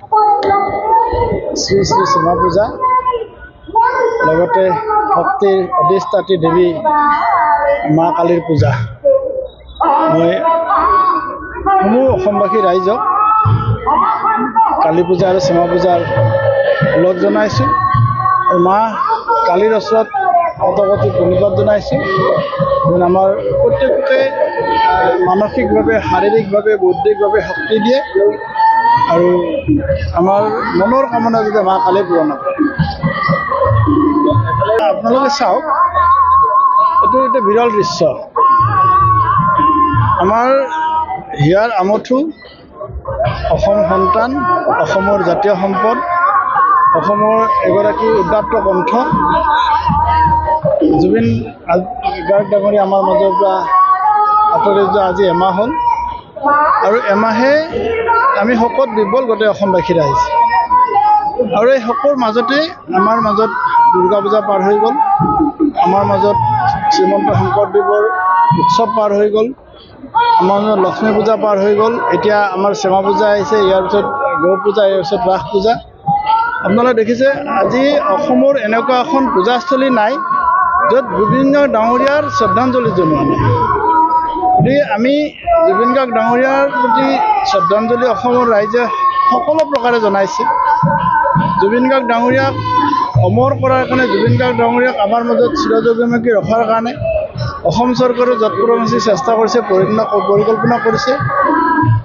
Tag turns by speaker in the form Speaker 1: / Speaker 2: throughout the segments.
Speaker 1: শ্ৰী শ্ৰী সীমা পূজা লগতে শক্তিৰ অধিষ্ঠাত্ৰী দেৱী মা কালীৰ পূজা। মই সমূহ অসমবাসী ৰাইজক কালী পূজা আৰু সীমা পূজাৰ লগ জনাইছোঁ। মা কালীৰ ওচৰত শতকোটি প্ৰণিপাত জনাইছোঁ। আমাৰ প্ৰত্যেককে মানসিকভাৱে, শাৰীৰিকভাৱে, বৌদ্ধিকভাৱে শক্তি দিয়ে আৰু আমাৰ মনৰ কামনা যাতে মা কালী পূৰণ কৰে। আপোনালোকে চাওক, এইটো এটা বিৰল দৃশ্য। আমাৰ হিয়াৰ আমঠু অসম সন্তান, অসমৰ জাতীয় সম্পদ, অসমৰ এগৰাকী উদাত্ত কণ্ঠ জুবিন গাৰ্গ ডাঙৰীয়া আমাৰ মাজৰ পৰা আঁতৰি যোৱা আজি এমাহ হ'ল আৰু এমাহে আমি শোকত বিবল গোটেই অসমবাসী ৰাইজ। আৰু এই শোকৰ মাজতে আমাৰ মাজত দুৰ্গা পূজা পাৰ হৈ গ'ল, আমাৰ মাজত শ্ৰীমন্ত শংকৰদেৱৰ উৎসৱ পাৰ হৈ গ'ল, আমাৰ মাজত লক্ষ্মী পূজা পাৰ হৈ গ'ল, এতিয়া আমাৰ শ্যামা পূজা আহিছে, ইয়াৰ পিছত গৌ পূজা, ইয়াৰ পিছত ৰাস পূজা। আপোনালোকে দেখিছে আজি অসমৰ এনেকুৱা এখন পূজাস্থলী নাই য'ত জুবিন গাৰ্গ ডাঙৰীয়াৰ শ্ৰদ্ধাঞ্জলি জনোৱা নাই। গতিকে আমি জুবিন গাৰ্গ ডাঙৰীয়াৰ প্ৰতি শ্ৰদ্ধাঞ্জলি অসমৰ ৰাইজে সকলো প্ৰকাৰে জনাইছে। জুবিন গাৰ্গ ডাঙৰীয়াক অমৰ কৰাৰ কাৰণে, জুবিন গাৰ্গ ডাঙৰীয়াক আমাৰ মাজত চিৰযৌগমুখী ৰখাৰ কাৰণে অসম চৰকাৰে যৎপৰোনাস্তি চেষ্টা কৰিছে, পৰিকল্পনা কৰিছে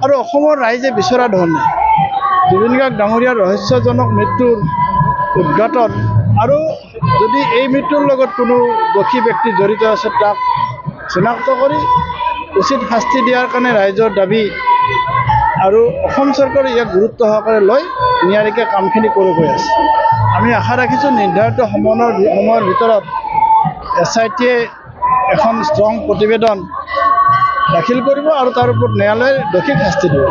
Speaker 1: আৰু অসমৰ ৰাইজে বিচৰা ধৰণে জুবিন গাৰ্গ ডাঙৰীয়াৰ ৰহস্যজনক মৃত্যুৰ উদঘাটন আৰু যদি এই মৃত্যুৰ লগত কোনো দোষী ব্যক্তি জড়িত আছে তাক চিনাক্ত কৰি উচিত শাস্তি দিয়াৰ কাৰণে ৰাইজৰ দাবী আৰু অসম চৰকাৰে ইয়াক গুৰুত্ব সহকাৰে লৈ নিয়াৰিকৈ কামখিনি কৰি গৈ আছে। আমি আশা ৰাখিছোঁ নিৰ্ধাৰিত সময়ৰ ভিতৰত SIT-য়ে এখন ষ্ট্ৰং প্ৰতিবেদন দাখিল কৰিব আৰু তাৰ ওপৰত ন্যায়ালয়ে দোষীক শাস্তি দিব।